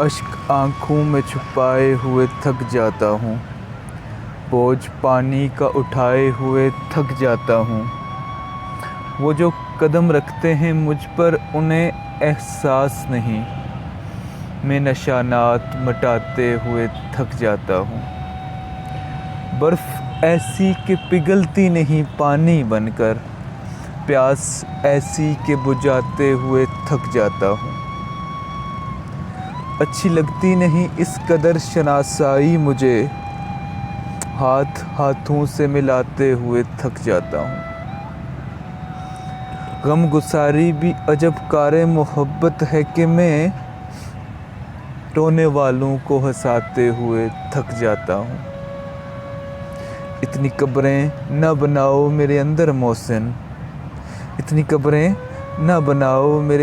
اشک آنکھوں میں چھپائے ہوئے تھک جاتا ہوں، بوجھ پانی کا اٹھائے ہوئے تھک جاتا ہوں۔ وہ جو قدم رکھتے ہیں مجھ پر انہیں احساس نہیں، میں نشانات مٹاتے ہوئے تھک جاتا ہوں۔ برف ایسی کہ پگھلتی نہیں پانی بن کر، پیاس ایسی کہ بجھاتے ہوئے تھک جاتا ہوں۔ اچھی لگتی نہیں اس قدر شناسائی مجھے، ہاتھ ہاتھوں سے ملاتے ہوئے تھک جاتا ہوں۔ غم گساری بھی عجب کار محبت ہے کہ میں رونے والوں کو ہنساتے ہوئے تھک جاتا ہوں۔ اتنی قبریں نہ بناؤ میرے اندر محسن، اتنی قبریں نہ بناؤ میرے